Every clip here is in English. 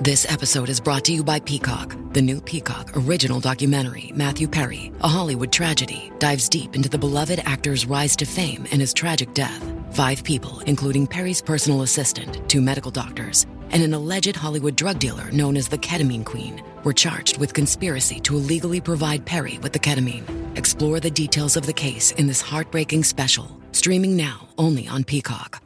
This episode is brought to you by Peacock. The new Peacock original documentary, Matthew Perry, A Hollywood Tragedy, dives deep into the beloved actor's rise to fame and his tragic death. 5 people, including Perry's personal assistant, 2 medical doctors, and an alleged Hollywood drug dealer known as the Ketamine Queen, were charged with conspiracy to illegally provide Perry with the ketamine. Explore the details of the case in this heartbreaking special, streaming now only on Peacock.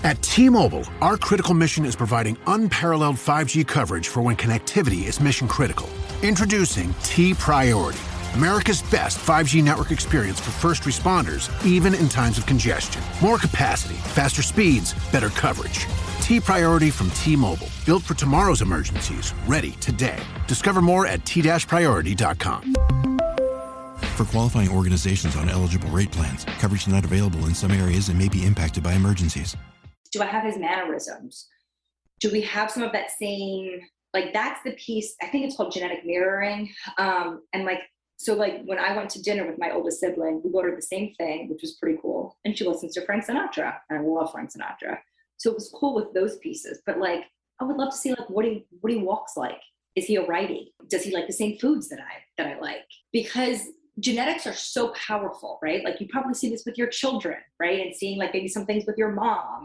At T-Mobile, our critical mission is providing unparalleled 5G coverage for when connectivity is mission critical. Introducing T-Priority, America's best 5G network experience for first responders, even in times of congestion. More capacity, faster speeds, better coverage. T-Priority from T-Mobile, built for tomorrow's emergencies, ready today. Discover more at t-priority.com. For qualifying organizations on eligible rate plans, coverage not available in some areas and may be impacted by emergencies. Do I have his mannerisms? Do we have some of that same, like, that's the piece, I think it's called genetic mirroring. So when I went to dinner with my oldest sibling, we ordered the same thing, which was pretty cool. And she listens to Frank Sinatra, and I love Frank Sinatra. So it was cool with those pieces, but I would love to see what he walks like. Is he a righty? Does he like the same foods that I like? Because genetics are so powerful, right? You probably see this with your children, right? And seeing maybe some things with your mom.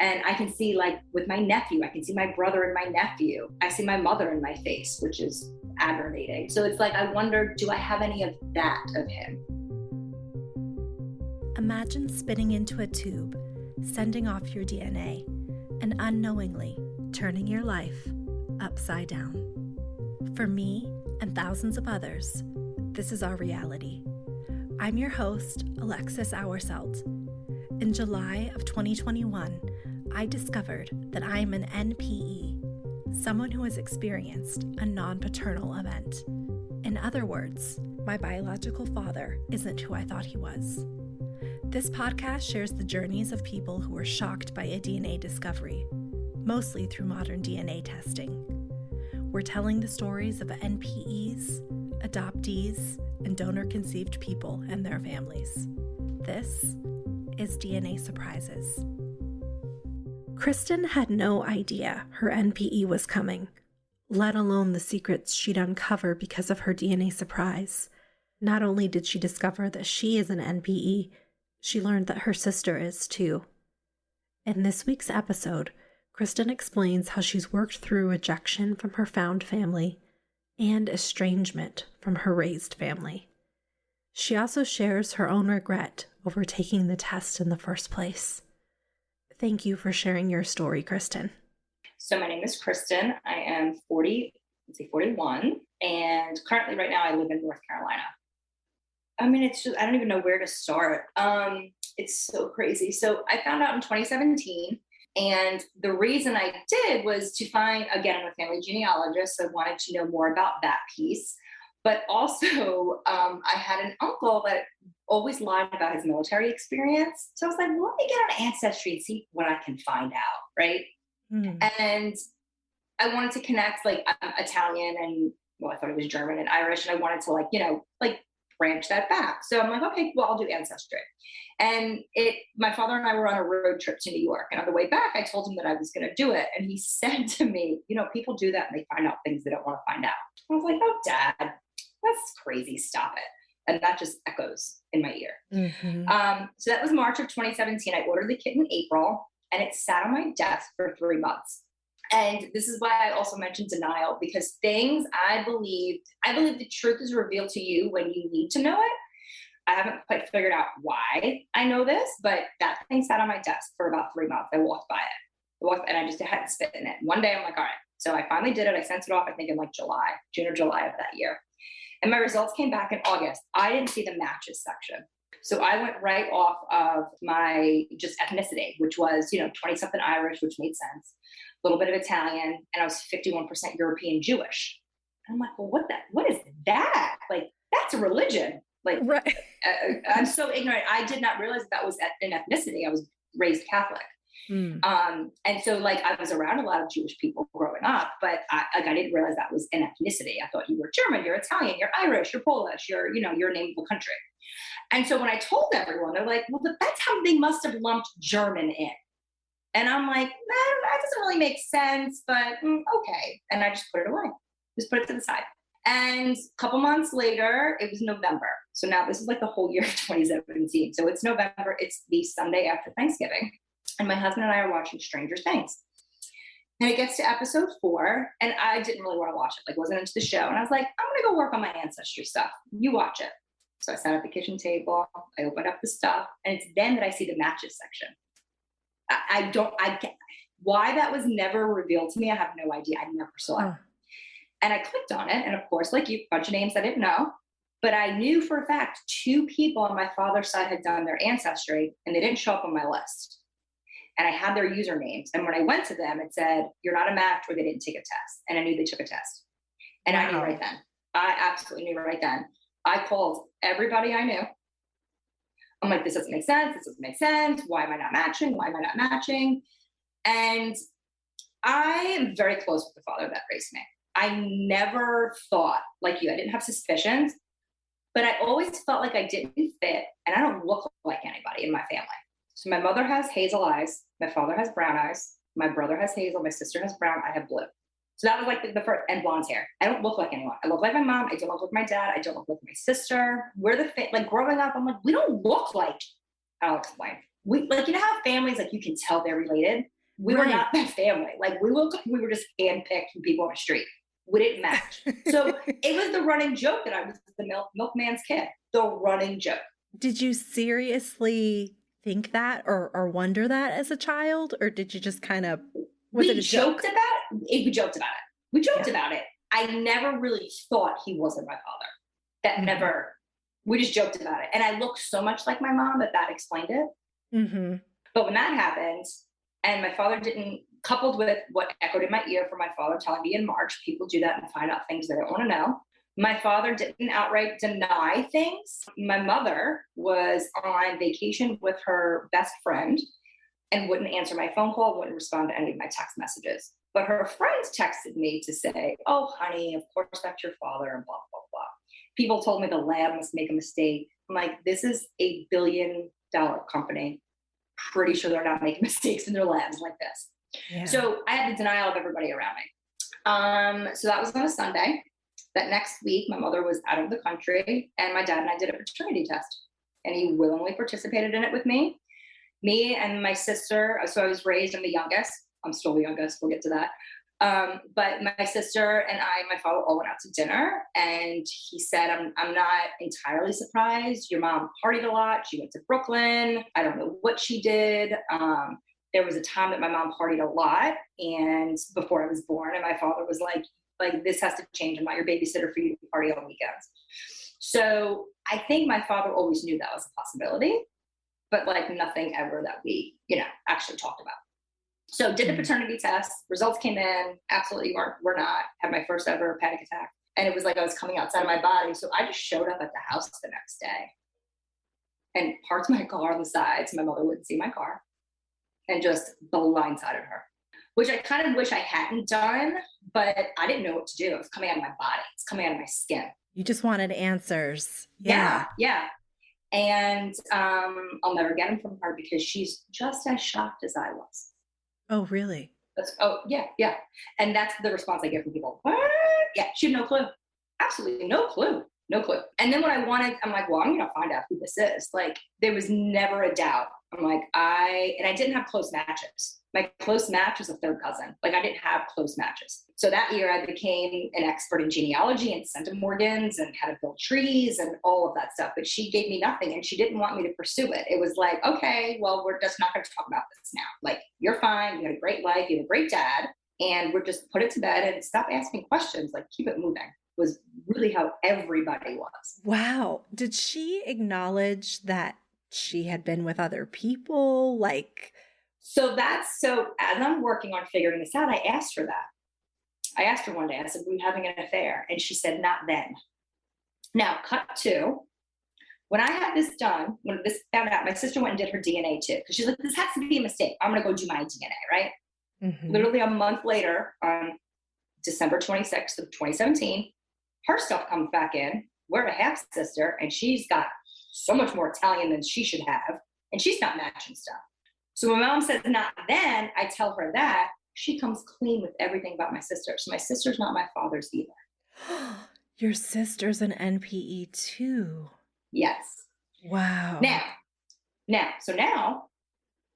And I can see with my nephew, I can see my brother and my nephew. I see my mother in my face, which is aggravating. So it's I wonder, do I have any of that of him? Imagine spitting into a tube, sending off your DNA, and unknowingly turning your life upside down. For me and thousands of others, this is our reality. I'm your host, Alexis Auerselt. In July of 2021, I discovered that I am an NPE, someone who has experienced a non-paternal event. In other words, my biological father isn't who I thought he was. This podcast shares the journeys of people who were shocked by a DNA discovery, mostly through modern DNA testing. We're telling the stories of NPEs, adoptees, and donor-conceived people and their families. This is DNA Surprises. Kristin had no idea her NPE was coming, let alone the secrets she'd uncover because of her DNA surprise. Not only did she discover that she is an NPE, she learned that her sister is too. In this week's episode, Kristin explains how she's worked through rejection from her found family and estrangement from her raised family. She also shares her own regret over taking the test in the first place. Thank you for sharing your story, Kristin. So my name is Kristin. I am 41, and currently right now I live in North Carolina. I mean, it's just, I don't even know where to start. It's so crazy. So I found out in 2017. And the reason I did was to find, again, I'm a family genealogist, so I wanted to know more about that piece. But also, I had an uncle that always lied about his military experience. So I was like, well, let me get on Ancestry and see what I can find out, right? Mm. And I wanted to connect, I'm Italian and, I thought it was German and Irish, and I wanted to, branch that back. So I'm like, okay, well, I'll do Ancestry. And my father and I were on a road trip to New York. And on the way back, I told him that I was going to do it. And he said to me, people do that and they find out things they don't want to find out. I was like, oh, Dad, that's crazy. Stop it. And that just echoes in my ear. Mm-hmm. So that was March of 2017. I ordered the kit in April, and it sat on my desk for 3 months. And this is why I also mentioned denial, because things I believe the truth is revealed to you when you need to know it. I haven't quite figured out why I know this, but that thing sat on my desk for about 3 months. I walked by it. And I just hadn't spit in it. One day I'm like, all right. So I finally did it. I sent it off, I think in June or July of that year. And my results came back in August. I didn't see the matches section. So I went right off of my just ethnicity, which was, 20-something Irish, which made sense. A little bit of Italian, and I was 51% European Jewish. And I'm like, well, what is that? That's a religion. Right. I'm so ignorant. I did not realize that was an ethnicity. I was raised Catholic. And so I was around a lot of Jewish people growing up, but I didn't realize that was an ethnicity. I thought you were German, you're Italian, you're Irish, you're Polish, you're a name of a country. And so when I told everyone, they're like, well, that's how they must have lumped German in. And I'm like, that doesn't really make sense, but okay. And I just put it away, just put it to the side. And a couple months later, it was November. So now this is like the whole year of 2017. So it's November. It's the Sunday after Thanksgiving. And my husband and I are watching Stranger Things. And it gets to episode 4, and I didn't really want to watch it. Like, wasn't into the show. And I was like, I'm going to go work on my ancestry stuff. You watch it. So I sat at the kitchen table. I opened up the stuff. And it's then that I see the matches section. Why that was never revealed to me, I have no idea. I never saw it. And I clicked on it. And of course, like you, a bunch of names I didn't know. But I knew for a fact 2 people on my father's side had done their ancestry, and they didn't show up on my list. And I had their usernames. And when I went to them, it said, you're not a match, or they didn't take a test. And I knew they took a test. And I knew right then. I absolutely knew right then. I called everybody I knew. I'm like, this doesn't make sense. This doesn't make sense. Why am I not matching? Why am I not matching? And I am very close with the father that raised me. I never thought, like you, I didn't have suspicions, but I always felt like I didn't fit, and I don't look like anybody in my family. So my mother has hazel eyes. My father has brown eyes. My brother has hazel. My sister has brown. I have blue. So that was like the first, and blonde hair. I don't look like anyone. I look like my mom. I don't look like my dad. I don't look like my sister. We're like growing up, I'm like, we don't look like, I'll explain. We, like, you know how families, like you can tell they're related? We were not that family. Like we looked like we were just handpicked from people on the street. We didn't match. So it was the running joke that I was the milkman's kid. The running joke. Did you seriously think that or wonder that as a child, or did you just kind of we joked about it. I never really thought he wasn't my father. That never, we just joked about it. And I looked so much like my mom that explained it. But when that happened, and my father didn't, coupled with what echoed in my ear from my father telling me in March, people do that and find out things they don't want to know. My father didn't outright deny things. My mother was on vacation with her best friend and wouldn't answer my phone call, wouldn't respond to any of my text messages. But her friends texted me to say, oh, honey, of course that's your father, and blah, blah, blah. People told me the lab must make a mistake. I'm like, this is $1 billion company. Pretty sure they're not making mistakes in their labs like this. Yeah. So I had the denial of everybody around me. So that was on a Sunday. That next week, my mother was out of the country, and my dad and I did a paternity test, and he willingly participated in it with me. Me and my sister, so I was raised, I'm the youngest. I'm still the youngest, we'll get to that. But my sister and my father all went out to dinner, and he said, I'm not entirely surprised. Your mom partied a lot. She went to Brooklyn. I don't know what she did. There was a time that my mom partied a lot, and before I was born, and my father was like, this has to change. I'm not your babysitter for you to party on weekends. So I think my father always knew that was a possibility, but like nothing ever that we, actually talked about. So did the paternity test, results came in, absolutely were not, had my first ever panic attack. And it was like I was coming outside of my body. So I just showed up at the house the next day and parked my car on the side so my mother wouldn't see my car, and just blindsided her, which I kind of wish I hadn't done, but I didn't know what to do. It was coming out of my body. It's coming out of my skin. You just wanted answers. Yeah. And I'll never get them from her because she's just as shocked as I was. Oh, really? Yeah. And that's the response I get from people. What? Yeah, she had no clue. Absolutely no clue. And then when I'm like, well, I'm going to find out who this is. Like, there was never a doubt. I'm like, I didn't have close matches. My close match was a third cousin. Like, I didn't have close matches. So that year I became an expert in genealogy and centimorgans and how to build trees and all of that stuff. But she gave me nothing, and she didn't want me to pursue it. It was like, okay, well, we're just not going to talk about this now. Like, you're fine. You had a great life. You had a great dad. And we're just put it to bed and stop asking questions. Like, keep it moving. Was really how everybody was. Wow. Did she acknowledge that she had been with other people? So as I'm working on figuring this out, I asked her that. I asked her one day, I said, were you having an affair? And she said, not then. Now, cut to, when I had this done, when this found out, my sister went and did her DNA too. Because she's like, this has to be a mistake. I'm going to go do my DNA, right? Mm-hmm. Literally a month later, on December 26th of 2017, her stuff comes back in. We're a half sister, and she's got so much more Italian than she should have, and she's not matching stuff. So when my mom says not then, I tell her that, she comes clean with everything about my sister. So my sister's not my father's either. Your sister's an NPE too. Yes. Wow. So now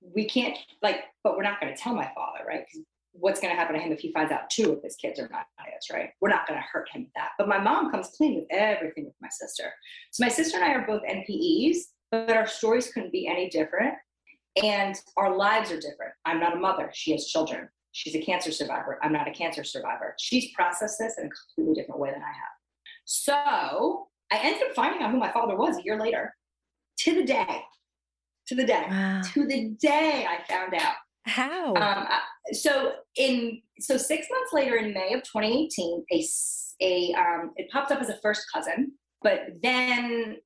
we can't but we're not going to tell my father, right? Because what's going to happen to him if he finds out 2 of his kids are not his, right? We're not going to hurt him with that. But my mom comes clean with everything with my sister. So my sister and I are both NPEs, but our stories couldn't be any different. And our lives are different. I'm not a mother. She has children. She's a cancer survivor. I'm not a cancer survivor. She's processed this in a completely different way than I have. So I ended up finding out who my father was a year later, to the day I found out. How? So 6 months later, in May of 2018, it popped up as a first cousin, but then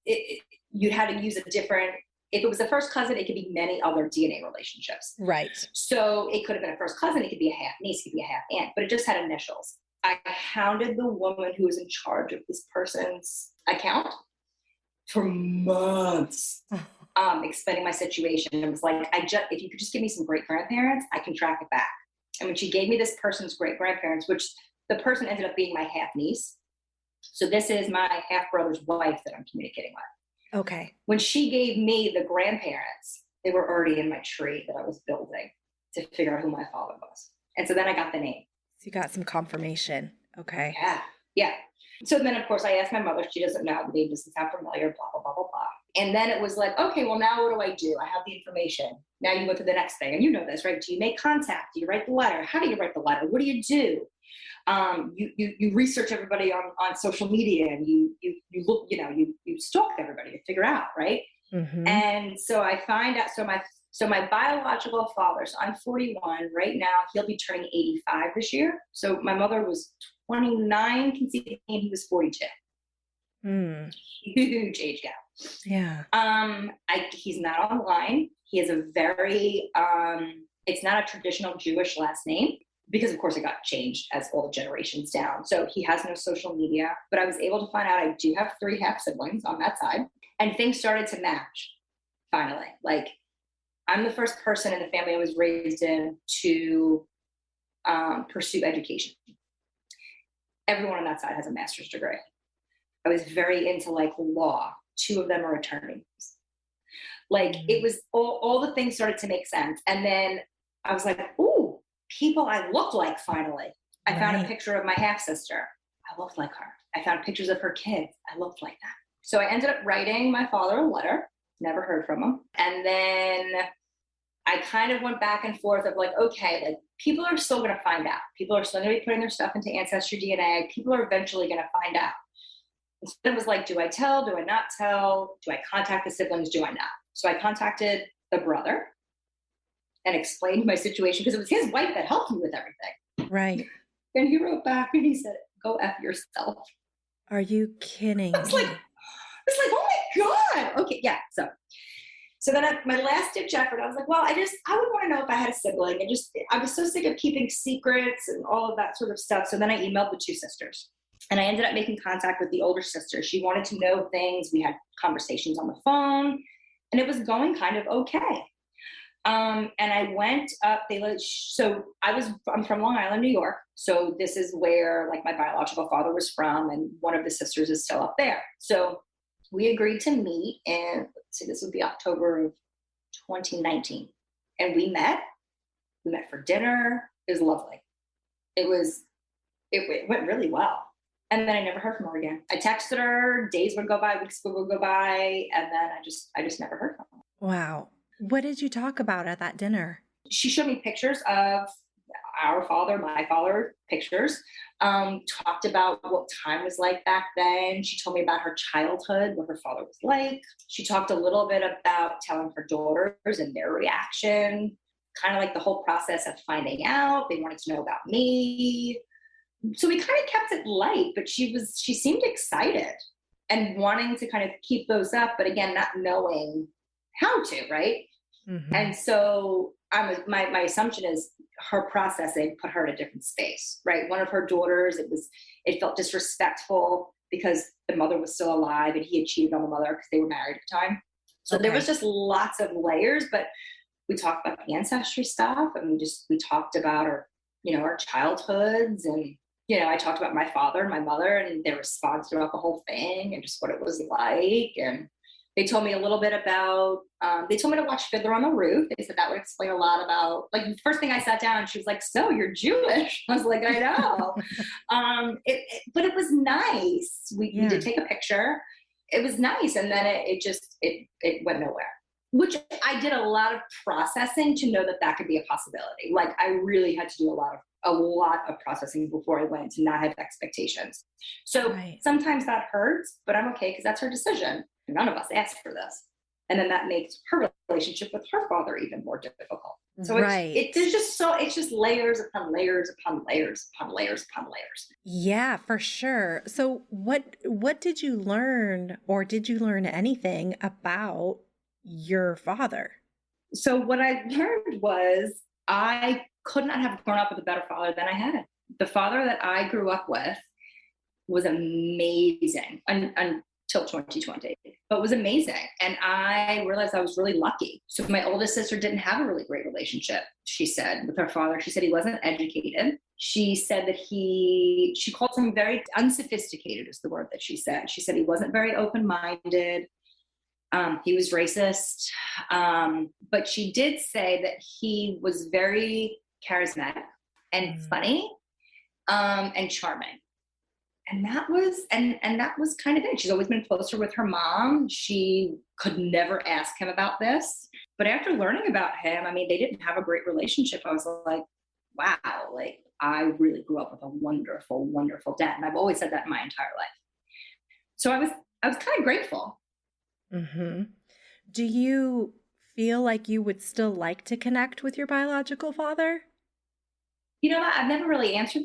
you had to use a different. If it was a first cousin, it could be many other DNA relationships. Right. So it could have been a first cousin. It could be a half niece. It could be a half aunt, but it just had initials. I hounded the woman who was in charge of this person's account for months, explaining my situation. And was like, if you could just give me some great grandparents, I can track it back. And when she gave me this person's great grandparents, which the person ended up being my half niece. So this is my half brother's wife that I'm communicating with. Okay. When she gave me the grandparents, they were already in my tree that I was building to figure out who my father was. And so then I got the name. So you got some confirmation. Okay. Yeah. So then, of course, I asked my mother. She doesn't know. The name doesn't sound familiar, blah, blah, blah, blah, blah. And then it was like, okay, well, now what do I do? I have the information. Now you go to the next thing. And you know this, right? Do you make contact? Do you write the letter? How do you write the letter? What do you do? You research everybody on social media, and you look, you stalk everybody to figure out, right? Mm-hmm. And so I find out, so my biological father, so I'm 41 right now, he'll be turning 85 this year. So my mother was 29 conceiving, and he was 42. Huge age gap. Yeah. He's not online. He has a very, it's not a traditional Jewish last name, because of course it got changed as all the generations down. So he has no social media, but I was able to find out I do have 3 half siblings on that side, and things started to match finally. Like, I'm the first person in the family I was raised in to pursue education. Everyone on that side has a master's degree. I was very into law. 2 of them are attorneys. It was all the things started to make sense. And then I was like, ooh, people I looked like finally. I found a picture of my half-sister. I looked like her. I found pictures of her kids. I looked like that. So I ended up writing my father a letter. Never heard from him. And then I kind of went back and forth of people are still going to find out. People are still going to be putting their stuff into Ancestry DNA. People are eventually going to find out. Instead, it was like, do I tell? Do I not tell? Do I contact the siblings? Do I not? So I contacted the brother and explained my situation, because it was his wife that helped me with everything. Right. And he wrote back and he said, go F yourself. Are you kidding? I was like, oh my God. Okay. Yeah. So then my last ditch effort, I was like, well, I would want to know if I had a sibling. I was so sick of keeping secrets and all of that sort of stuff. So then I emailed the 2 sisters, and I ended up making contact with the older sister. She wanted to know things. We had conversations on the phone, and it was going kind of okay. And I went up, I'm from Long Island, New York. So this is where my biological father was from, and one of the sisters is still up there. So we agreed to meet, and this would be October of 2019. And we met for dinner. It was lovely. It went really well. And then I never heard from her again. I texted her, days would go by, weeks would go by, and then I just never heard from her. Wow. What did you talk about at that dinner? She showed me pictures of our father, my father, pictures, talked about what time was like back then. She told me about her childhood, what her father was like. She talked a little bit about telling her daughters and their reaction, kind of the whole process of finding out. They wanted to know about me. So we kind of kept it light, but she seemed excited and wanting to kind of keep those up, but again, not knowing how to, right? Mm-hmm. And so my assumption is her processing put her in a different space, right? One of her daughters, it felt disrespectful because the mother was still alive and he had cheated on the mother because they were married at the time. So There was just lots of layers, but we talked about the ancestry stuff, and we talked about our childhoods. And, I talked about my father and my mother and their response throughout the whole thing and just what it was like. And they told me a little bit about, they told me to watch Fiddler on the Roof. They said that would explain a lot about, like, the first thing I sat down, she was like, so you're Jewish? I was like, I know. But it was nice. We did take a picture. It was nice. And then it went nowhere, which I did a lot of processing to know that could be a possibility. Like, I really had to do a lot of processing before I went to not have expectations. So sometimes that hurts, but I'm okay because that's her decision. None of us asked for this. And then that makes her relationship with her father even more difficult. So it's just layers upon layers upon layers upon layers upon layers. Yeah, for sure. So what did you learn, or did you learn anything about your father? So what I learned was I could not have grown up with a better father than I had. The father that I grew up with was amazing until 2020, but was amazing. And I realized I was really lucky. So my oldest sister didn't have a really great relationship, she said, with her father. She said he wasn't educated. She said that she called him very unsophisticated is the word that she said. She said he wasn't very open-minded. He was racist. But she did say that he was very charismatic and funny, and charming. And that was kind of it. She's always been closer with her mom. She could never ask him about this. But after learning about him, I mean, they didn't have a great relationship. I was like, wow, like, I really grew up with a wonderful, wonderful dad. And I've always said that in my entire life. So I was kind of grateful. Mm-hmm. Do you feel like you would still like to connect with your biological father? I've never really asked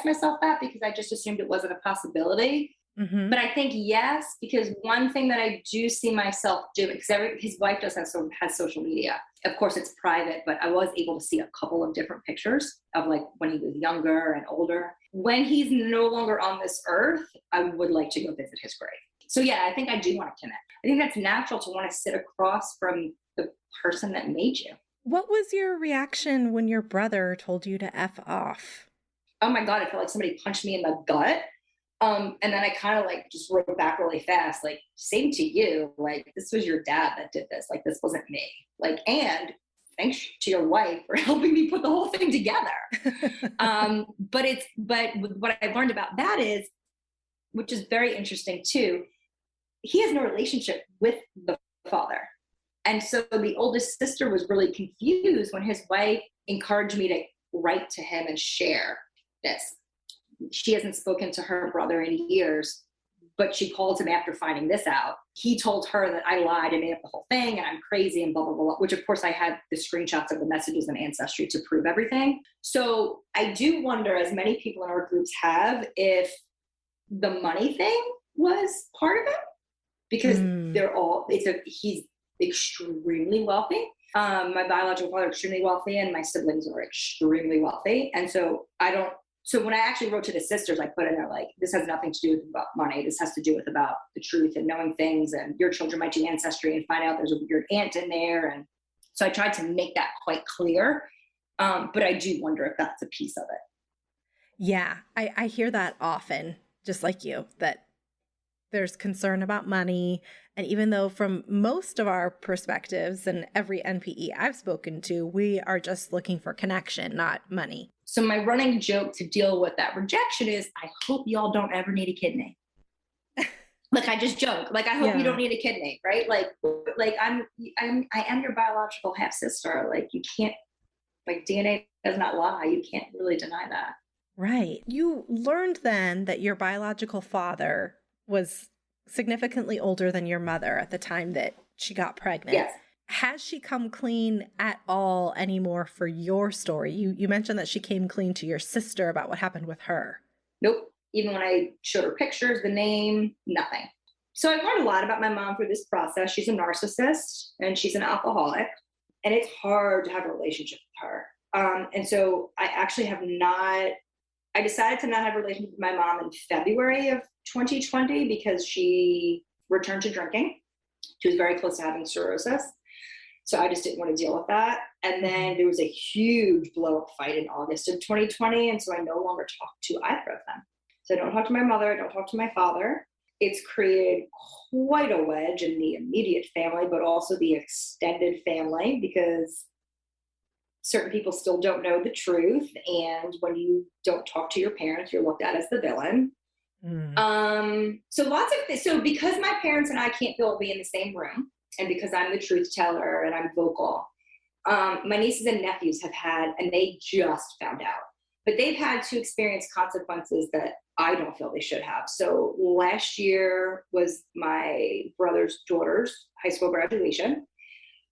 myself that, because I just assumed it wasn't a possibility. Mm-hmm. But I think yes, because one thing that I do see myself doing, because his wife has social media. Of course, it's private, but I was able to see a couple of different pictures of, like, when he was younger and older. When he's no longer on this earth, I would like to go visit his grave. So yeah, I think I do want to connect. I think that's natural to want to sit across from the person that made you. What was your reaction when your brother told you to F off? Oh my God, I felt like somebody punched me in the gut. And then I kind of just wrote back really fast, like, same to you. Like, this was your dad that did this. Like, this wasn't me. Like, and thanks to your wife for helping me put the whole thing together. But what I learned about that is, which is very interesting too, he has no relationship with the father. And so the oldest sister was really confused when his wife encouraged me to write to him and share this. She hasn't spoken to her brother in years, but she called him after finding this out. He told her that I lied and made up the whole thing and I'm crazy and blah, blah, blah, which of course I had the screenshots of the messages and Ancestry to prove everything. So I do wonder, as many people in our groups have, if the money thing was part of it, because he's extremely wealthy. My biological father is extremely wealthy and my siblings are extremely wealthy. And so so when I actually wrote to the sisters, I put in there, like, this has nothing to do with about money. This has to do with about the truth and knowing things, and your children might do Ancestry and find out there's a weird aunt in there. And so I tried to make that quite clear. But I do wonder if that's a piece of it. Yeah, I hear that often, just like you, that there's concern about money. And even though from most of our perspectives and every NPE I've spoken to, we are just looking for connection, not money. So my running joke to deal with that rejection is, I hope y'all don't ever need a kidney. Like, I just joke, like, I hope you don't need a kidney, right? Like I am your biological half sister. Like, you can't, like, DNA does not lie. You can't really deny that. Right. You learned then that your biological father was significantly older than your mother at the time that she got pregnant. Yes. Has she come clean at all anymore for your story? You mentioned that she came clean to your sister about what happened with her. Nope. Even when I showed her pictures, the name, nothing. So I learned a lot about my mom through this process. She's a narcissist and she's an alcoholic, and it's hard to have a relationship with her. And so I actually I decided to not have a relationship with my mom in February of 2020 because she returned to drinking. She was very close to having cirrhosis. So I just didn't want to deal with that. And then there was a huge blow up fight in August of 2020. And so I no longer talk to either of them. So I don't talk to my mother, I don't talk to my father. It's created quite a wedge in the immediate family, but also the extended family, because certain people still don't know the truth. And when you don't talk to your parents, you're looked at as the villain. So lots of things. So because my parents and I can't be in the same room, and because I'm the truth teller and I'm vocal, my nieces and nephews have had, and they just found out, but they've had to experience consequences that I don't feel they should have. So last year was my brother's daughter's high school graduation,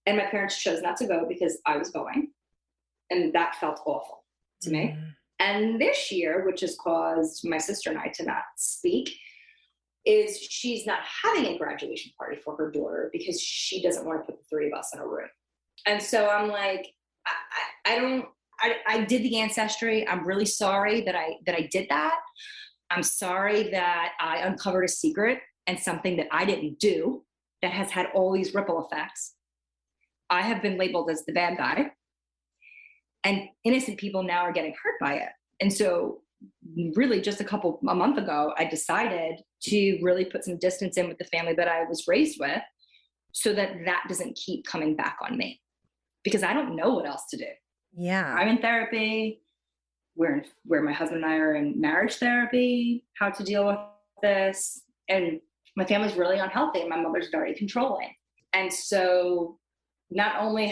and my parents chose not to go because I was going. And that felt awful to me. And this year, which has caused my sister and I to not speak, is she's not having a graduation party for her daughter because she doesn't want to put the three of us in a room. And so I'm like, I did the ancestry. I'm really sorry that I did that. I'm sorry that I uncovered a secret and something that I didn't do that has had all these ripple effects. I have been labeled as the bad guy, and innocent people now are getting hurt by it. And so really just a month ago, I decided to really put some distance in with the family that I was raised with, so that doesn't keep coming back on me, because I don't know what else to do. Yeah. I'm in therapy. Where my husband and I are in marriage therapy, how to deal with this. And my family's really unhealthy, and my mother's very controlling. And so not only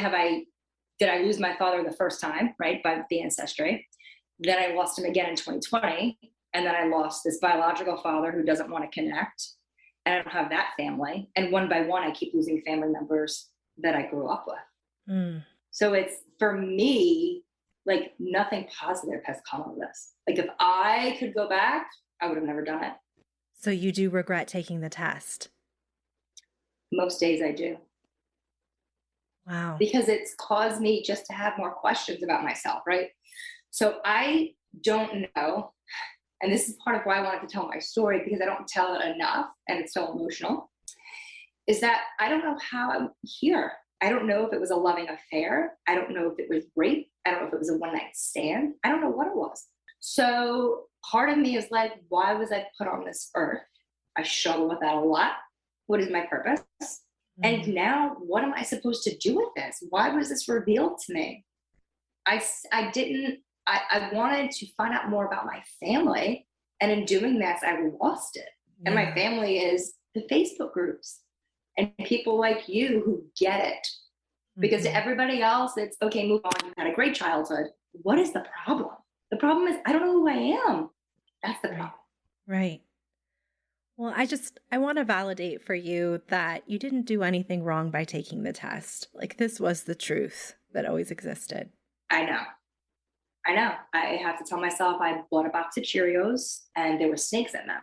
did I lose my father the first time, right, by the ancestry, then I lost him again in 2020. And then I lost this biological father who doesn't want to connect. And I don't have that family. And one by one, I keep losing family members that I grew up with. So it's, for me, like, nothing positive has come of this. Like, if I could go back, I would have never done it. So you do regret taking the test? Most days I do. Wow. Because it's caused me just to have more questions about myself, right? So I don't know, and this is part of why I wanted to tell my story, because I don't tell it enough, and it's so emotional, is that I don't know how I'm here. I don't know if it was a loving affair. I don't know if it was rape. I don't know if it was a one-night stand. I don't know what it was. So part of me is like, why was I put on this earth? I struggle with that a lot. What is my purpose? And now what am I supposed to do with this? Why was this revealed to me? I wanted to find out more about my family. And in doing this, I lost it. Yeah. And my family is the Facebook groups and people like you who get it. Because to everybody else, it's okay, move on. You had a great childhood. What is the problem? The problem is I don't know who I am. That's the problem. Right. Well, I want to validate for you that you didn't do anything wrong by taking the test. Like, this was the truth that always existed. I know. I have to tell myself I bought a box of Cheerios and there were snakes in them.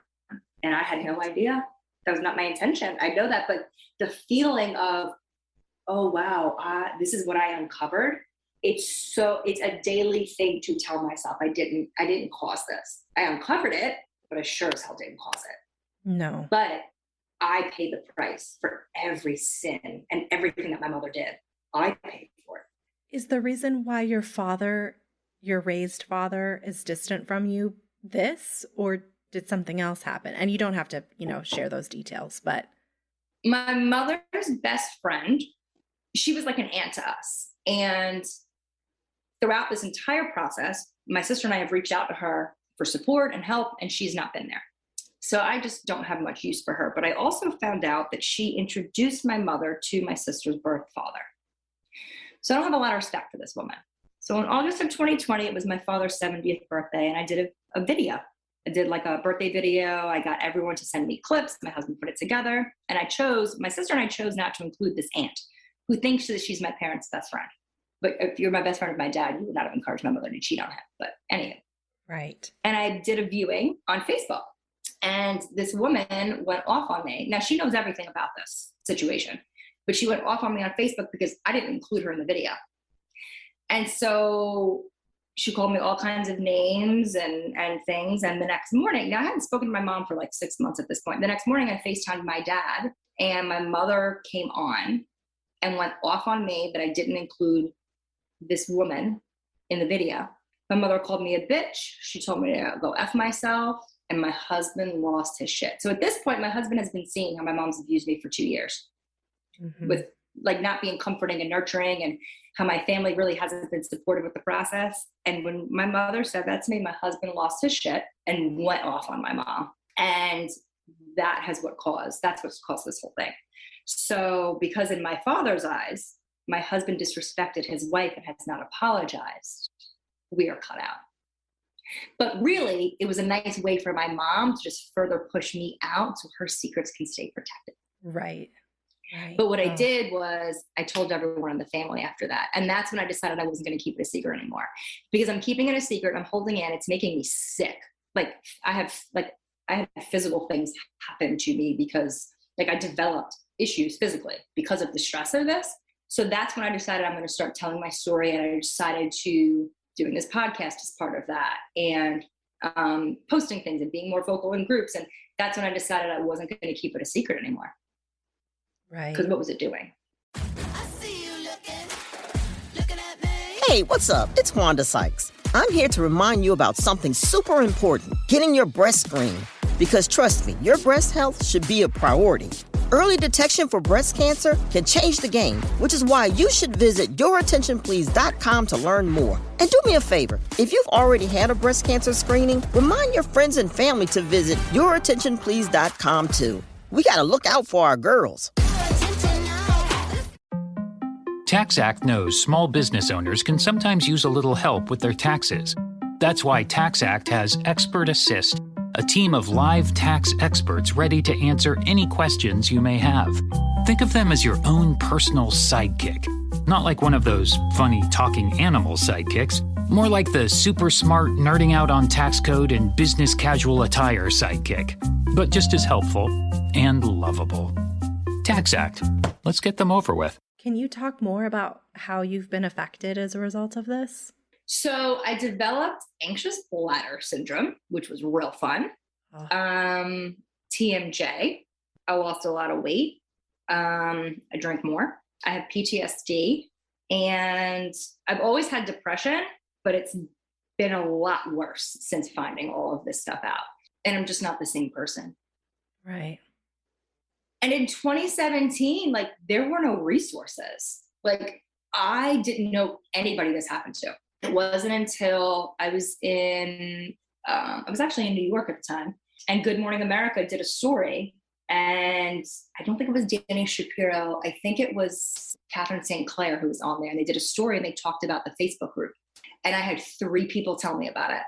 And I had no idea. That was not my intention. I know that, but the feeling of, oh, wow, this is what I uncovered. It's a daily thing to tell myself I didn't cause this. I uncovered it, but I sure as hell didn't cause it. No. But I paid the price for every sin and everything that my mother did. I paid for it. Is the reason why your father, your raised father, is distant from you this, or did something else happen? And you don't have to, share those details, but. My mother's best friend, she was like an aunt to us. And throughout this entire process, my sister and I have reached out to her for support and help, and she's not been there. So I just don't have much use for her. But I also found out that she introduced my mother to my sister's birth father. So I don't have a lot of respect for this woman. So in August of 2020, it was my father's 70th birthday, and I did a video. I did like a birthday video. I got everyone to send me clips. My husband put it together. And my sister and I chose not to include this aunt who thinks that she's my parents' best friend. But if you're my best friend with my dad, you would not have encouraged my mother to cheat on him. But anyway. Right. And I did a viewing on Facebook. And this woman went off on me. Now, she knows everything about this situation, but she went off on me on Facebook because I didn't include her in the video. And so she called me all kinds of names and things. And the next morning, now I hadn't spoken to my mom for like 6 months at this point. The next morning I FaceTimed my dad, and my mother came on and went off on me that I didn't include this woman in the video. My mother called me a bitch. She told me to go F myself, and my husband lost his shit. So at this point, my husband has been seeing how my mom's abused me for 2 years with like not being comforting and nurturing, and how my family really hasn't been supportive with the process. And when my mother said that to me, my husband lost his shit and went off on my mom. And that's what's caused this whole thing. So because in my father's eyes, my husband disrespected his wife and has not apologized, we are cut out. But really, it was a nice way for my mom to just further push me out so her secrets can stay protected. Right. Right. But what I did was I told everyone in the family after that. And that's when I decided I wasn't going to keep it a secret anymore, because I'm keeping it a secret. I'm holding it. It's making me sick. Like I have physical things happen to me because like I developed issues physically because of the stress of this. So that's when I decided I'm going to start telling my story. And I decided to doing this podcast as part of that, and posting things and being more vocal in groups. And that's when I decided I wasn't going to keep it a secret anymore. Right. Because what was it doing? I see you looking at me. Hey, what's up? It's Wanda Sykes. I'm here to remind you about something super important, getting your breast screened. Because trust me, your breast health should be a priority. Early detection for breast cancer can change the game, which is why you should visit yourattentionplease.com to learn more. And do me a favor, if you've already had a breast cancer screening, remind your friends and family to visit yourattentionplease.com too. We gotta look out for our girls. TaxAct knows small business owners can sometimes use a little help with their taxes. That's why TaxAct has Expert Assist, a team of live tax experts ready to answer any questions you may have. Think of them as your own personal sidekick. Not like one of those funny talking animal sidekicks, more like the super smart nerding out on tax code and business casual attire sidekick, but just as helpful and lovable. TaxAct. Let's get them over with. Can you talk more about how you've been affected as a result of this? So I developed anxious bladder syndrome, which was real fun. TMJ. I lost a lot of weight. I drank more. I have PTSD, and I've always had depression, but it's been a lot worse since finding all of this stuff out. And I'm just not the same person. Right. And in 2017, like there were no resources. Like I didn't know anybody this happened to. It wasn't until I was actually in New York at the time, and Good Morning America did a story, and I don't think it was Danny Shapiro. I think it was Catherine St. Clair who was on there, and they did a story and they talked about the Facebook group. And I had 3 people tell me about it.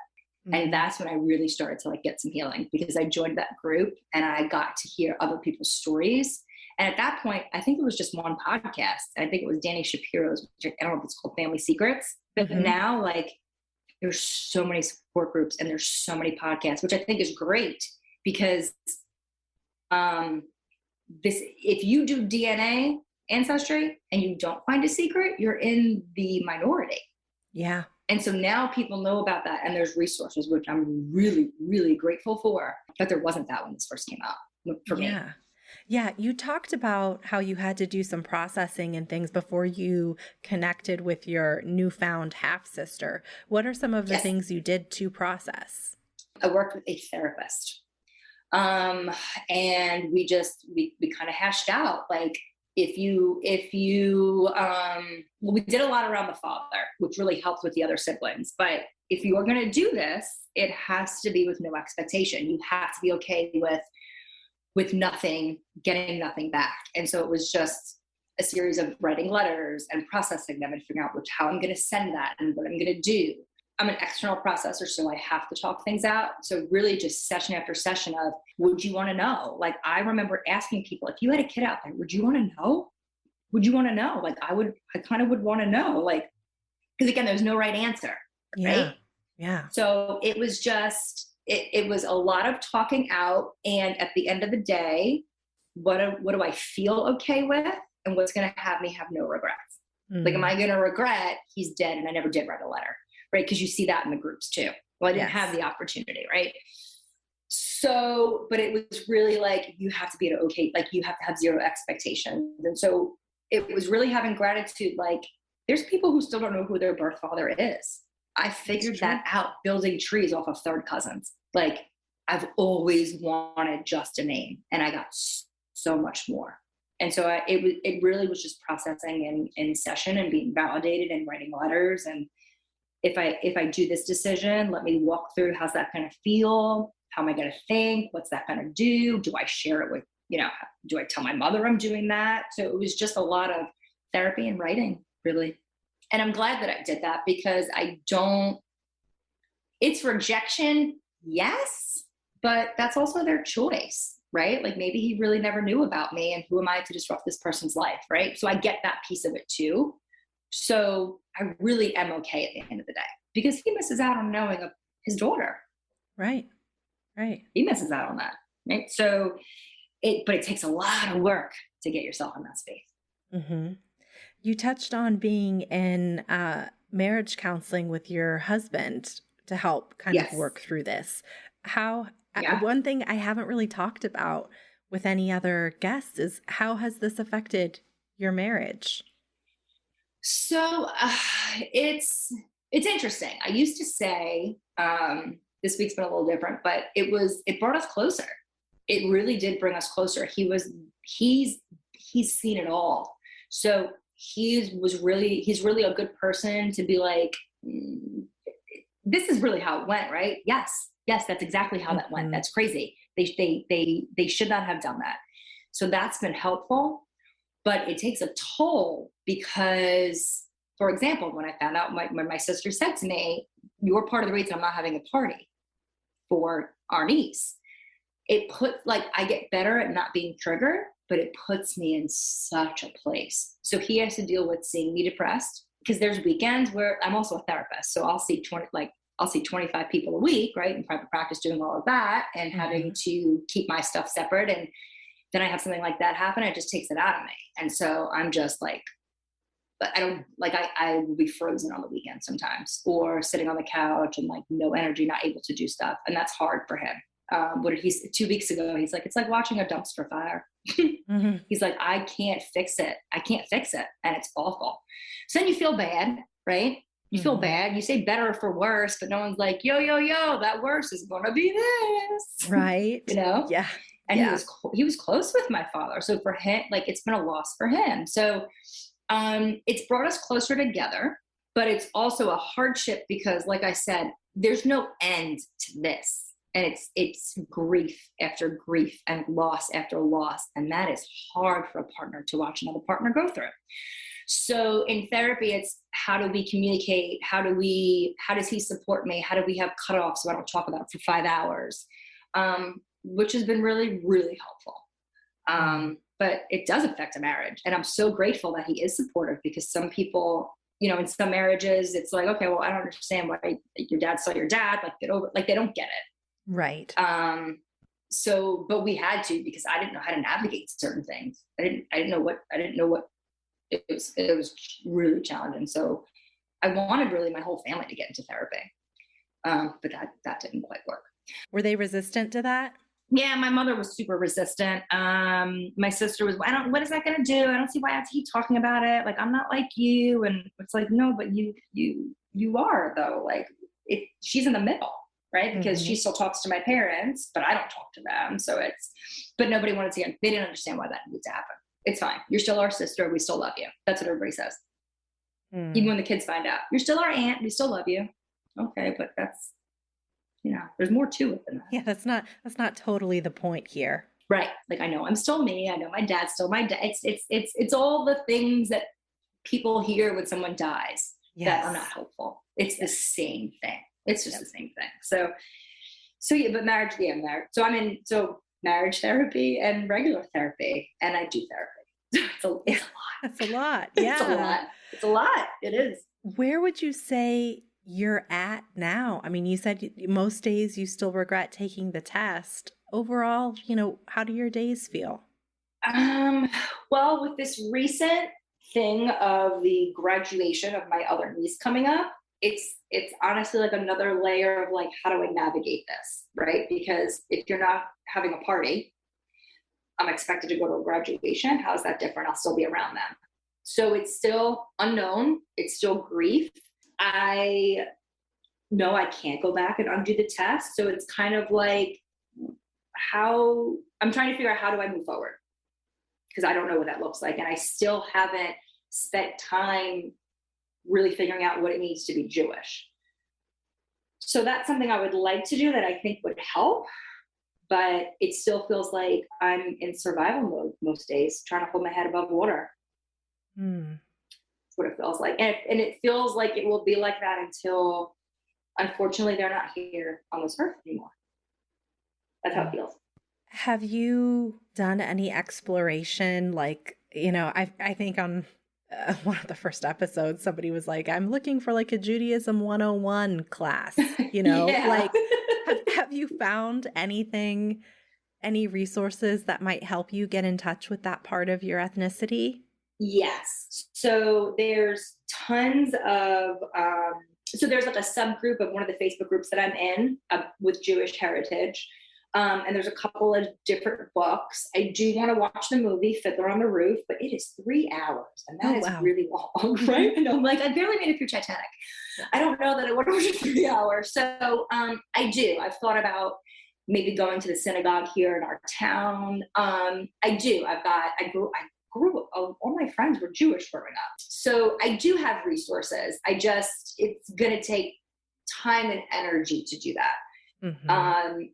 And that's when I really started to like get some healing, because I joined that group and I got to hear other people's stories. And at that point, I think it was just one podcast. I think it was Danny Shapiro's, I don't know if it's called Family Secrets, but now like there's so many support groups and there's so many podcasts, which I think is great, because if you do DNA ancestry and you don't find a secret, you're in the minority. Yeah. And so now people know about that, and there's resources, which I'm really, really grateful for. But there wasn't that when this first came out for me. Yeah. You talked about how you had to do some processing and things before you connected with your newfound half-sister. What are some of the things you did to process? I worked with a therapist. And we kind of hashed out, like, we did a lot around the father, which really helped with the other siblings. But if you are going to do this, it has to be with no expectation. You have to be okay with nothing, getting nothing back. And so it was just a series of writing letters and processing them and figuring out how I'm going to send that and what I'm going to do. I'm an external processor, so I have to talk things out. So really just session after session of, would you want to know? Like, I remember asking people, if you had a kid out there, would you want to know? Would you want to know? Like, I kind of would want to know, like, because again, there's no right answer, right? Yeah. So it was just, it was a lot of talking out. And at the end of the day, what do I feel okay with? And what's going to have me have no regrets? Like, am I going to regret he's dead and I never did write a letter? Right? Because you see that in the groups too. Well, I didn't have the opportunity, right? So, but it was really like, you have to be okay, like you have to have zero expectations. And so it was really having gratitude. Like, there's people who still don't know who their birth father is. I figured that out building trees off of third cousins. Like, I've always wanted just a name, and I got so much more. And so it really was just processing in session and being validated and writing letters. And if I do this decision, let me walk through, how's that going to feel? How am I going to think? What's that going to do? Do I share it with, do I tell my mother I'm doing that? So it was just a lot of therapy and writing, really. And I'm glad that I did that, because it's rejection, yes, but that's also their choice, right? Like, maybe he really never knew about me, and who am I to disrupt this person's life, right? So I get that piece of it too. So I really am okay at the end of the day, because he misses out on knowing of his daughter. Right. He misses out on that, right? So but it takes a lot of work to get yourself in that space. Mm-hmm. You touched on being in marriage counseling with your husband to help kind of work through this. One thing I haven't really talked about with any other guests is, how has this affected your marriage? So it's interesting. I used to say, this week's been a little different, but it brought us closer. It really did bring us closer. He's seen it all. So he's really a good person to be like, this is really how it went, right? Yes, that's exactly how that went. That's crazy. They should not have done that. So that's been helpful, but it takes a toll, because, for example, when I found out, when my sister said to me, "You're part of the reason I'm not having a party for our niece," I get better at not being triggered, but it puts me in such a place. So he has to deal with seeing me depressed, because there's weekends where I'm also a therapist. So I'll see 25 people a week, right? In private practice, doing all of that and having to keep my stuff separate. And then I have something like that happen. It just takes it out of me. And so I'm just like, I will be frozen on the weekend sometimes, or sitting on the couch and like no energy, not able to do stuff. And that's hard for him. 2 weeks ago, he's like, it's like watching a dumpster fire. He's like, I can't fix it. And it's awful. So then you feel bad, right? You feel bad. You say better for worse, but no one's like, yo, that worse is going to be this. Right. Yeah. And he was close with my father. So for him, like, it's been a loss for him. So it's brought us closer together, but it's also a hardship, because, like I said, there's no end to this. And it's grief after grief and loss after loss. And that is hard for a partner to watch another partner go through. So in therapy, it's, how do we communicate? How does he support me? How do we have cutoffs so I don't talk about it for 5 hours? Which has been really, really helpful. But it does affect a marriage. And I'm so grateful that he is supportive, because some people, in some marriages, it's like, okay, well, I don't understand why your dad saw your dad, like, get over, like, they don't get it. Right. So, but we had to, because I didn't know how to navigate certain things. I didn't know what it was really challenging. So I wanted really my whole family to get into therapy. But that didn't quite work. Were they resistant to that? Yeah, my mother was super resistant. My sister was, what is that going to do? I don't see why I have to keep talking about it. Like, I'm not like you. And it's like, no, but you are, though. Like, she's in the middle. Right? Because she still talks to my parents, but I don't talk to them. So but nobody wanted to, they didn't understand why that needed to happen. It's fine. You're still our sister. We still love you. That's what everybody says. Even when the kids find out, you're still our aunt. We still love you. Okay. But that's, there's more to it than that. Yeah. That's not totally the point here. Right. Like, I know I'm still me. I know my dad's still my dad. It's all the things that people hear when someone dies that are not helpful. It's the same thing. It's just the same thing. So yeah, but marriage. So I'm in marriage therapy and regular therapy, and I do therapy. It's a lot. That's a lot. Yeah. It's a lot. It is. Where would you say you're at now? I mean, you said most days you still regret taking the test. Overall, how do your days feel? Well, with this recent thing of the graduation of my other niece coming up, it's honestly like another layer of like, how do I navigate this, right? Because if you're not having a party, I'm expected to go to a graduation. How is that different? I'll still be around them. So it's still unknown. It's still grief. I know I can't go back and undo the test. So it's kind of like how I'm trying to figure out, how do I move forward? Because I don't know what that looks like. And I still haven't spent time really figuring out what it means to be Jewish. So that's something I would like to do that I think would help. But it still feels like I'm in survival mode most days, trying to hold my head above water. That's what it feels like. And it feels like it will be like that until, unfortunately, they're not here on this earth anymore. That's how it feels. Have you done any exploration? Like, I think on one of the first episodes, somebody was like, I'm looking for like a Judaism 101 class, Yeah. like, have you found anything, any resources that might help you get in touch with that part of your ethnicity? Yes. So there's tons of, so there's like a subgroup of one of the Facebook groups that I'm in with Jewish heritage. And there's a couple of different books. I do want to watch the movie Fiddler on the Roof, but it is 3 hours, and that is really long, right? And I'm like, I barely made it through Titanic. I don't know that I want to watch it 3 hours. So I do. I've thought about maybe going to the synagogue here in our town. I do. I grew up, all my friends were Jewish growing up. So I do have resources. It's going to take time and energy to do that.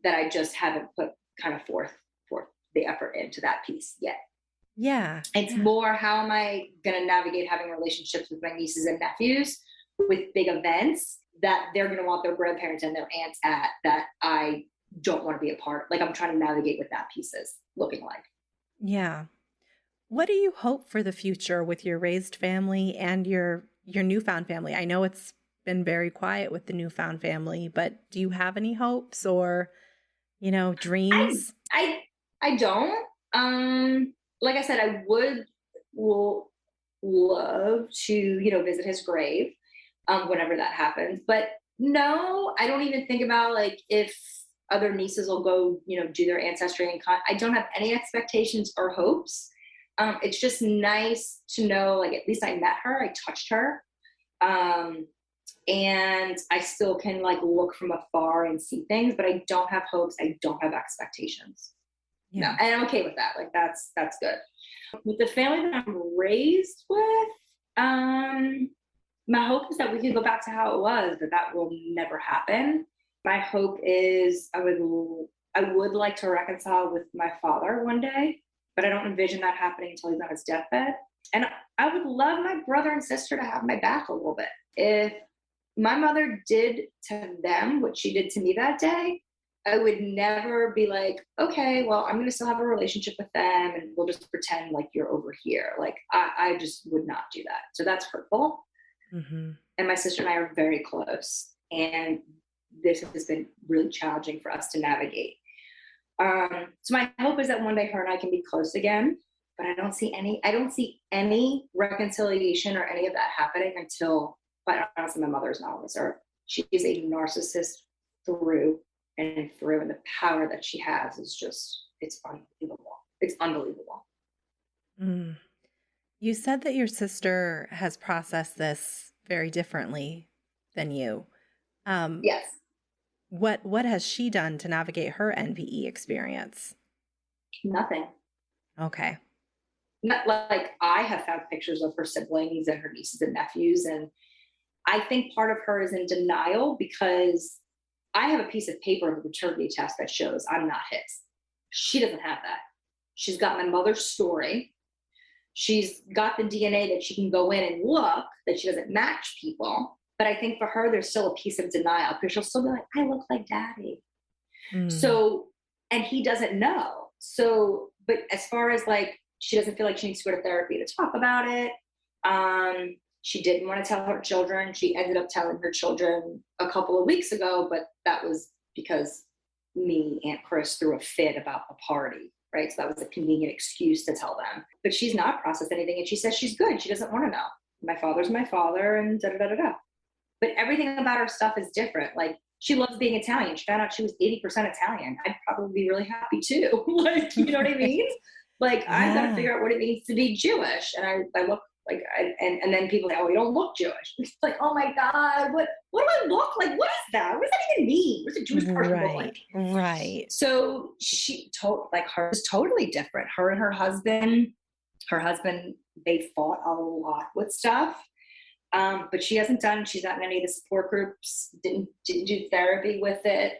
That I just haven't put kind of forth the effort into that piece yet. Yeah. It's more, how am I going to navigate having relationships with my nieces and nephews with big events that they're going to want their grandparents and their aunts at, that I don't want to be a part of. Like, I'm trying to navigate what that piece is looking like. Yeah. What do you hope for the future with your raised family and your newfound family? I know it's been very quiet with the newfound family, but do you have any hopes or, dreams? I don't. Like I said, I will love to, visit his grave whenever that happens. But no, I don't even think about like if other nieces will go, do their ancestry. And I don't have any expectations or hopes. It's just nice to know, like, at least I met her, I touched her. And I still can like look from afar and see things, but I don't have hopes. I don't have expectations. Yeah. No, and I'm okay with that. Like, that's good. With the family that I'm raised with, my hope is that we can go back to how it was, but that will never happen. My hope is I would like to reconcile with my father one day, but I don't envision that happening until he's on his deathbed. And I would love my brother and sister to have my back a little bit. If my mother did to them what she did to me that day, I would never be like, okay, well, I'm going to still have a relationship with them and we'll just pretend like you're over here. Like, I just would not do that. So that's hurtful. And my sister and I are very close. And this has been really challenging for us to navigate. So my hope is that one day her and I can be close again. But I don't see any reconciliation or any of that happening until, quite honestly, my mother's not on this earth. She is a narcissist through and through, and the power that she has is just, it's unbelievable. It's unbelievable. You said that your sister has processed this very differently than you. Yes. What has she done to navigate her NVE experience? Nothing. Okay. Not like, I have found pictures of her siblings and her nieces and nephews, and I think part of her is in denial because I have a piece of paper of a paternity test that shows I'm not his. She doesn't have that. She's got my mother's story. She's got the DNA that she can go in and look, that she doesn't match people. But I think for her, there's still a piece of denial because she'll still be like, I look like daddy. So, and he doesn't know. So, but as far as like, she doesn't feel like she needs to go to therapy to talk about it. She didn't want to tell her children. She ended up telling her children a couple of weeks ago, but that was because me, Aunt Chris, threw a fit about the party, right? So that was a convenient excuse to tell them. But she's not processed anything, and she says she's good. She doesn't want to know. My father's my father, and da-da-da-da-da. But everything about her stuff is different. Like, she loves being Italian. She found out she was 80% Italian. I'd probably be really happy too. Like, you know what I mean? Like, I've got to figure out what it means to be Jewish. And I look Like, and then people say, oh, you don't look Jewish. It's like, oh my God, what do I look like? What is that? What does that even mean? What does a Jewish person look like? Right. So hers is totally different. Her and her husband, they fought a lot with stuff. But she's not in any of the support groups, didn't do therapy with it.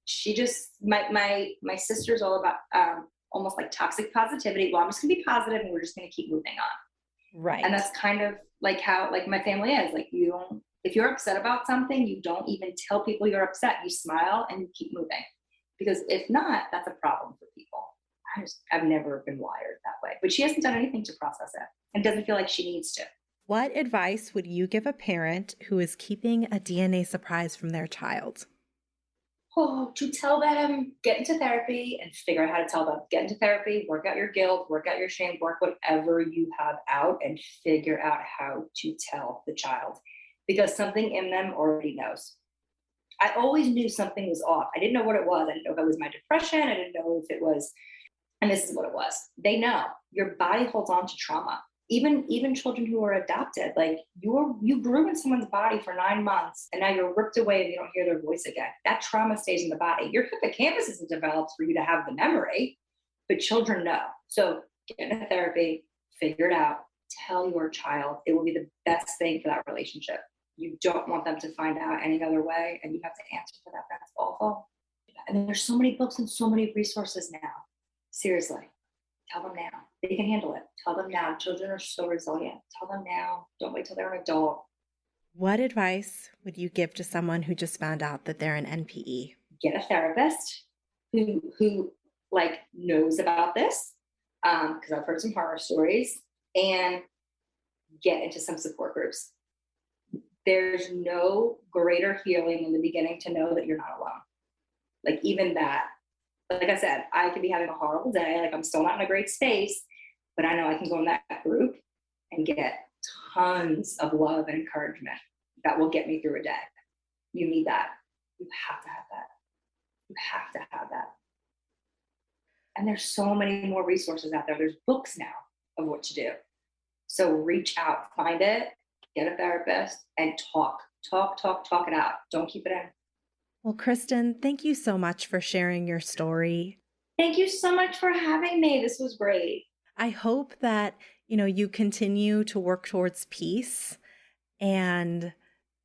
She just, my sister's all about, almost like toxic positivity. Well, I'm just gonna be positive and we're just gonna keep moving on. Right. And that's kind of like how, like, my family is. Like, if you're upset about something, you don't even tell people you're upset. You smile and you keep moving. Because if not, that's a problem for people. I've never been wired that way. But she hasn't done anything to process it and doesn't feel like she needs to. What advice would you give a parent who is keeping a DNA surprise from their child? Oh, to tell them, get into therapy and figure out how to tell them. Get into therapy, work out your guilt, work out your shame, work whatever you have out and figure out how to tell the child. Because something in them already knows. I always knew something was off. I didn't know what it was. I didn't know if it was my depression. I didn't know if it was, and this is what it was. They know. Your body holds on to trauma. Even children who are adopted, like you grew in someone's body for 9 months and now you're ripped away and you don't hear their voice again. That trauma stays in the body. Your hippocampus isn't developed for you to have the memory, but children know. So get into therapy, figure it out, tell your child. It will be the best thing for that relationship. You don't want them to find out any other way and you have to answer for that. That's awful. And there's so many books and so many resources now. Seriously. Tell them now. They can handle it. Tell them now. Children are so resilient. Tell them now. Don't wait till they're an adult. What advice would you give to someone who just found out that they're an NPE? Get a therapist who like knows about this, because I've heard some horror stories, and get into some support groups. There's no greater healing in the beginning to know that you're not alone. Like, even that. Like I said, I could be having a horrible day. Like, I'm still not in a great space, but I know I can go in that group and get tons of love and encouragement that will get me through a day. You need that. You have to have that. You have to have that. And there's so many more resources out there. There's books now of what to do. So reach out, find it, get a therapist, and talk it out. Don't keep it in. Well, Kristin, thank you so much for sharing your story. Thank you so much for having me. This was great. I hope that, you continue to work towards peace and,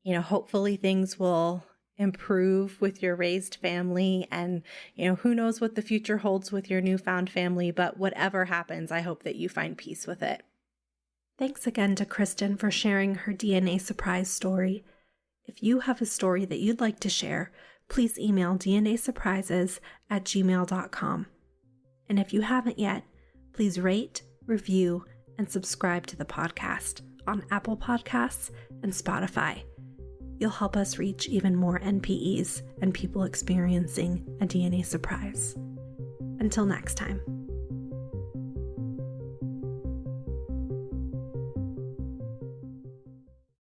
hopefully things will improve with your raised family and, who knows what the future holds with your newfound family, but whatever happens, I hope that you find peace with it. Thanks again to Kristin for sharing her DNA surprise story. If you have a story that you'd like to share, please email dnasurprises@gmail.com. And if you haven't yet, please rate, review, and subscribe to the podcast on Apple Podcasts and Spotify. You'll help us reach even more NPEs and people experiencing a DNA surprise. Until next time.